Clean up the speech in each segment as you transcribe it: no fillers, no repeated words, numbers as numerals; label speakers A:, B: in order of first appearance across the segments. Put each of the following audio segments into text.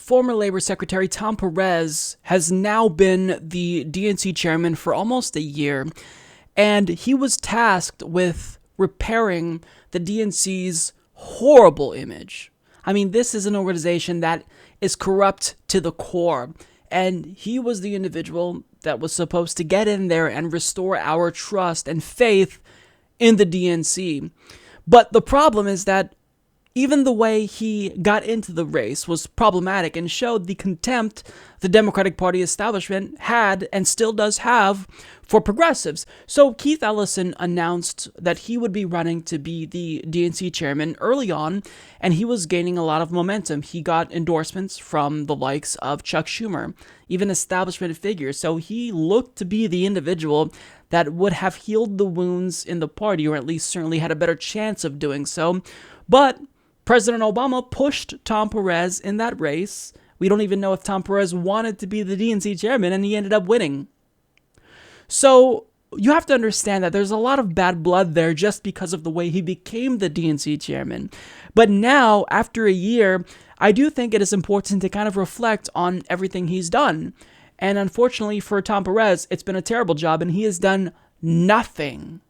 A: former Labor Secretary Tom Perez has now been the DNC chairman for almost a year, and he was tasked with repairing the DNC's horrible image. I mean, this is an organization that is corrupt to the core, and he was the individual that was supposed to get in there and restore our trust and faith in the DNC. But the problem is that even the way he got into the race was problematic and showed the contempt the Democratic Party establishment had and still does have for progressives. So Keith Ellison announced that he would be running to be the DNC chairman early on, and he was gaining a lot of momentum. He got endorsements from the likes of Chuck Schumer, even establishment figures. So he looked to be the individual that would have healed the wounds in the party, or at least certainly had a better chance of doing so. But President Obama pushed Tom Perez in that race. We don't even know if Tom Perez wanted to be the DNC chairman, and he ended up winning. So you have to understand that there's a lot of bad blood there just because of the way he became the DNC chairman. But now, after a year, I do think it is important to kind of reflect on everything he's done. And unfortunately for Tom Perez, it's been a terrible job, and he has done nothing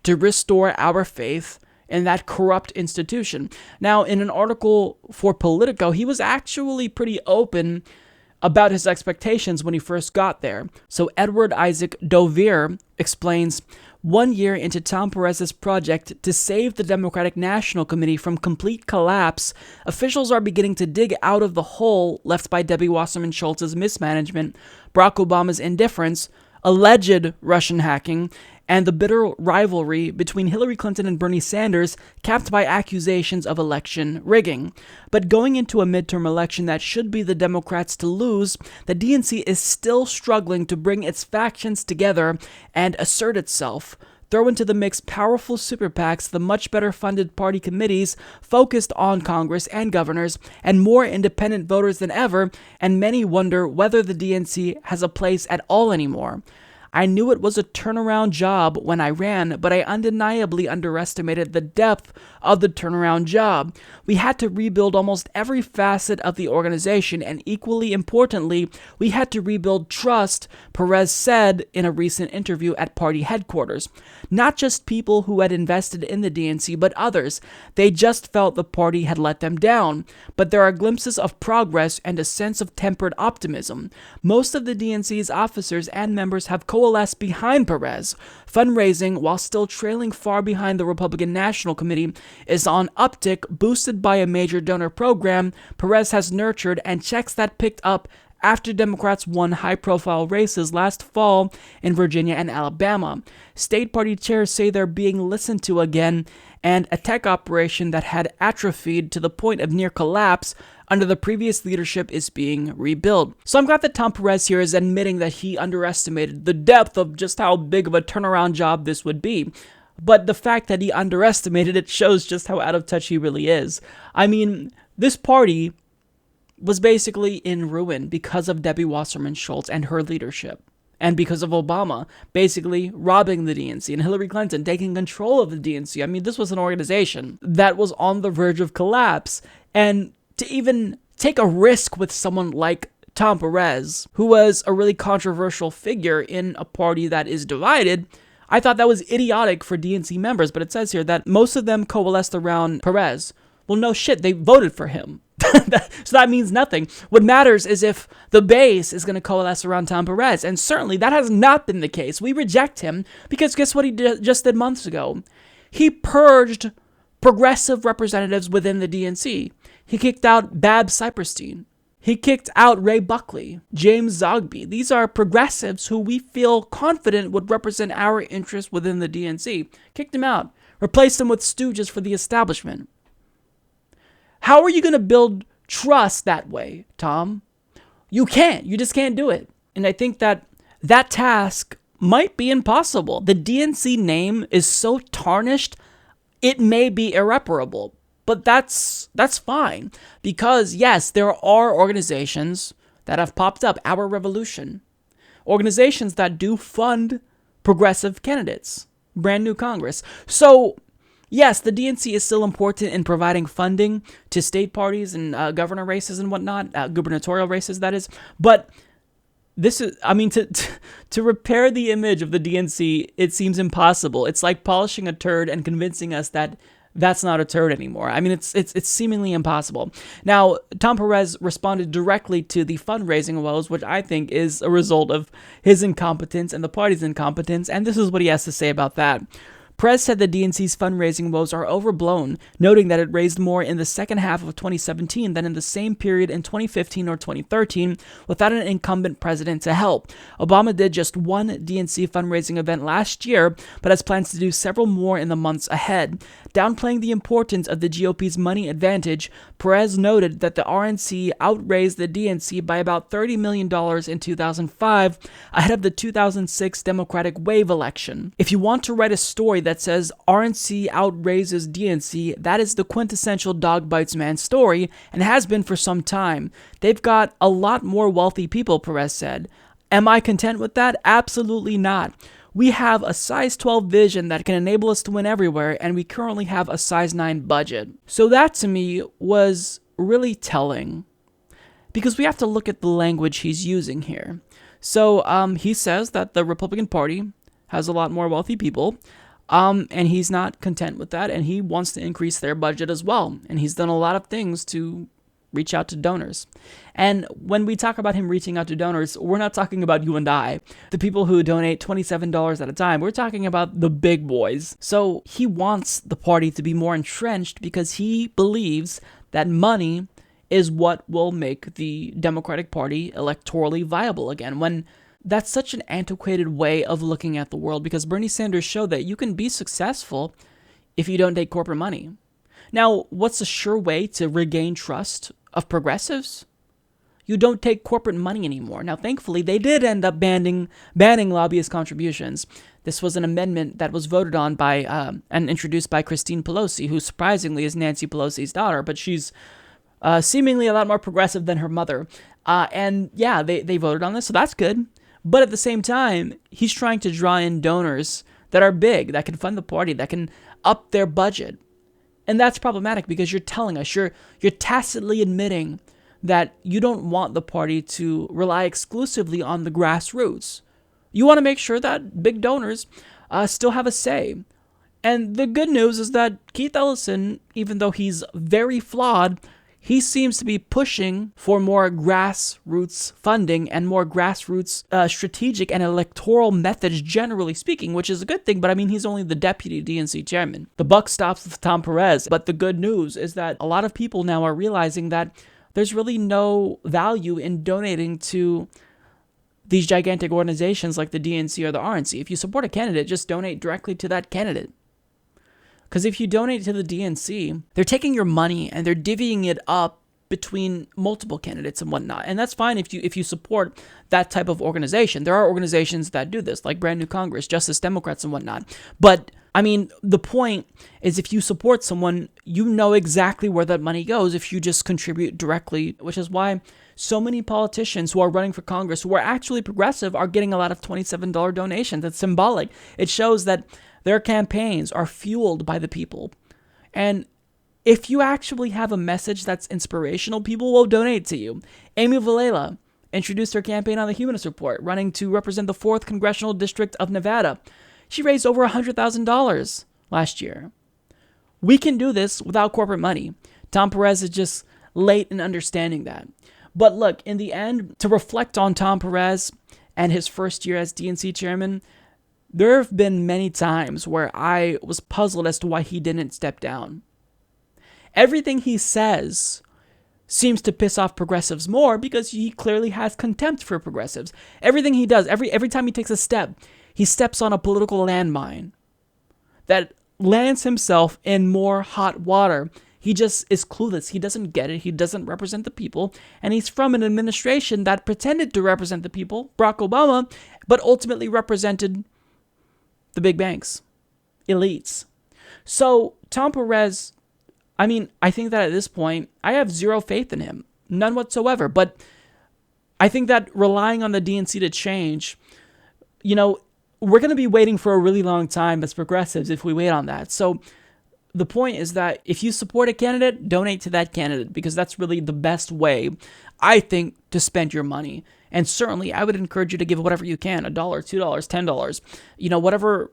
A: to restore our faith in that corrupt institution. Now, in an article for Politico, he was actually pretty open about his expectations when he first got there. So Edward Isaac Dovere explains, 1 year into Tom Perez's project to save the Democratic National Committee from complete collapse, officials are beginning to dig out of the hole left by Debbie Wasserman Schultz's mismanagement, Barack Obama's indifference, alleged Russian hacking, and the bitter rivalry between Hillary Clinton and Bernie Sanders, capped by accusations of election rigging. But going into a midterm election that should be the Democrats to lose, the DNC is still struggling to bring its factions together and assert itself. Throw into the mix powerful super PACs, the much better funded party committees focused on Congress and governors, and more independent voters than ever, and many wonder whether the DNC has a place at all anymore. I knew it was a turnaround job when I ran, but I undeniably underestimated the depth of the turnaround job. We had to rebuild almost every facet of the organization, and equally importantly, we had to rebuild trust, Perez said in a recent interview at party headquarters. Not just people who had invested in the DNC, but others. They just felt the party had let them down. But there are glimpses of progress and a sense of tempered optimism. Most of the DNC's officers and members have coalesced behind Perez. Fundraising, while still trailing far behind the Republican National Committee, is on uptick, boosted by a major donor program Perez has nurtured, and checks that picked up after Democrats won high-profile races last fall in Virginia and Alabama. State party chairs say they're being listened to again, and a tech operation that had atrophied to the point of near collapse under the previous leadership is being rebuilt. So I'm glad that Tom Perez here is admitting that he underestimated the depth of just how big of a turnaround job this would be. But the fact that he underestimated it shows just how out of touch he really is. I mean, this party was basically in ruin because of Debbie Wasserman Schultz and her leadership, and because of Obama basically robbing the DNC and Hillary Clinton taking control of the DNC. I mean, this was an organization that was on the verge of collapse, and to even take a risk with someone like Tom Perez, who was a really controversial figure in a party that is divided, I thought that was idiotic for DNC members. But it says here that most of them coalesced around Perez. Well, no shit, they voted for him. So that means nothing. What matters is if the base is going to coalesce around Tom Perez, and certainly that has not been the case. We reject him because guess what he just did months ago? He purged progressive representatives within the DNC. He kicked out Babs Cyperstein. He kicked out Ray Buckley, James Zogby. These are progressives who we feel confident would represent our interests within the DNC. Kicked them out. Replaced them with stooges for the establishment. How are you going to build trust that way, Tom? You can't. You just can't do it. And I think that that task might be impossible. The DNC name is so tarnished, it may be irreparable. But that's fine. Because, yes, there are organizations that have popped up. Our Revolution. Organizations that do fund progressive candidates. Brand new Congress. So, yes, the DNC is still important in providing funding to state parties and governor races and whatnot, gubernatorial races, that is. But this is, I mean, to repair the image of the DNC, it seems impossible. It's like polishing a turd and convincing us that that's not a turd anymore. I mean, it's seemingly impossible. Now, Tom Perez responded directly to the fundraising woes, which I think is a result of his incompetence and the party's incompetence, and this is what he has to say about that. Perez said the DNC's fundraising woes are overblown, noting that it raised more in the second half of 2017 than in the same period in 2015 or 2013 without an incumbent president to help. Obama did just one DNC fundraising event last year, but has plans to do several more in the months ahead. Downplaying the importance of the GOP's money advantage, Perez noted that the RNC outraised the DNC by about $30 million in 2005 ahead of the 2006 Democratic wave election. If you want to write a story that says RNC outraises DNC, that is the quintessential dog bites man story, and has been for some time. They've got a lot more wealthy people, Perez said. Am I content with that? Absolutely not. We have a size 12 vision that can enable us to win everywhere, and we currently have a size 9 budget. So that to me was really telling, because we have to look at the language he's using here. So he says that the Republican Party has a lot more wealthy people, and he's not content with that, and he wants to increase their budget as well. And he's done a lot of things to reach out to donors. And when we talk about him reaching out to donors, we're not talking about you and I, the people who donate $27 at a time. We're talking about the big boys. So he wants the party to be more entrenched because he believes that money is what will make the Democratic Party electorally viable again, when that's such an antiquated way of looking at the world, because Bernie Sanders showed that you can be successful if you don't take corporate money. Now, what's a sure way to regain trust of progressives? You don't take corporate money anymore. Now, thankfully, they did end up banning lobbyist contributions. This was an amendment that was voted on by and introduced by Christine Pelosi, who surprisingly is Nancy Pelosi's daughter, but she's seemingly a lot more progressive than her mother. And yeah, they voted on this, so that's good. But at the same time, he's trying to draw in donors that are big, that can fund the party, that can up their budget. And that's problematic because you're telling us, you're tacitly admitting that you don't want the party to rely exclusively on the grassroots. You want to make sure that big donors still have a say. And the good news is that Keith Ellison, even though he's very flawed, he seems to be pushing for more grassroots funding and more grassroots strategic and electoral methods, generally speaking, which is a good thing. But I mean, he's only the deputy DNC chairman. The buck stops with Tom Perez. But the good news is that a lot of people now are realizing that there's really no value in donating to these gigantic organizations like the DNC or the RNC. If you support a candidate, just donate directly to that candidate. Because if you donate to the DNC, they're taking your money and they're divvying it up between multiple candidates and whatnot. And that's fine if you support that type of organization. There are organizations that do this, like Brand New Congress, Justice Democrats and whatnot. But I mean, the point is if you support someone, you know exactly where that money goes if you just contribute directly, which is why so many politicians who are running for Congress who are actually progressive are getting a lot of $27 donations. That's symbolic. It shows that their campaigns are fueled by the people. And if you actually have a message that's inspirational, people will donate to you. Amy Vilela introduced her campaign on the Humanist Report, running to represent the 4th Congressional District of Nevada. She raised over $100,000 last year. We can do this without corporate money. Tom Perez is just late in understanding that. But look, in the end, to reflect on Tom Perez and his first year as DNC chairman, there have been many times where I was puzzled as to why he didn't step down. Everything he says seems to piss off progressives more because he clearly has contempt for progressives. Everything he does, every time he takes a step, he steps on a political landmine that lands himself in more hot water. He just is clueless. He doesn't get it. He doesn't represent the people. And he's from an administration that pretended to represent the people, Barack Obama, but ultimately represented the big banks, elites. So Tom Perez, I mean, I think that at this point, I have zero faith in him. None whatsoever. But I think that relying on the DNC to change, we're going to be waiting for a really long time as progressives if we wait on that. So the point is that if you support a candidate, donate to that candidate, because that's really the best way, I think, to spend your money. And certainly, I would encourage you to give whatever you can, $1, $2, $10, whatever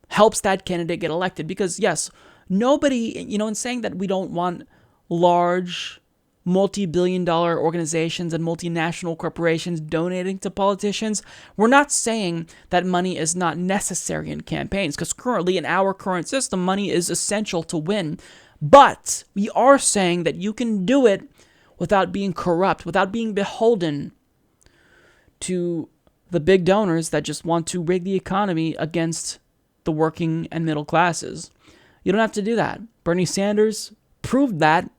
A: helps that candidate get elected. Because yes, nobody, in saying that we don't want large, multi-billion-dollar organizations and multinational corporations donating to politicians, we're not saying that money is not necessary in campaigns, because currently in our current system, money is essential to win. But we are saying that you can do it without being corrupt, without being beholden to the big donors that just want to rig the economy against the working and middle classes. You don't have to do that. Bernie Sanders proved that.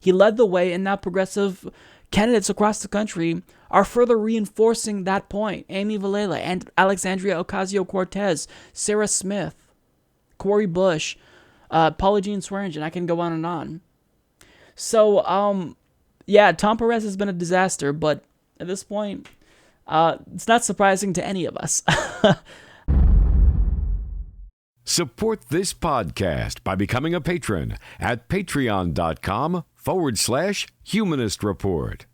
A: He led the way, and now progressive candidates across the country are further reinforcing that point. Amy Vilela and Alexandria Ocasio-Cortez, Sarah Smith, Cory Bush, Paula Jean Swearengin. I can go on and on. So, Tom Perez has been a disaster, but at this point, it's not surprising to any of us.
B: Support this podcast by becoming a patron at patreon.com/Humanist Report.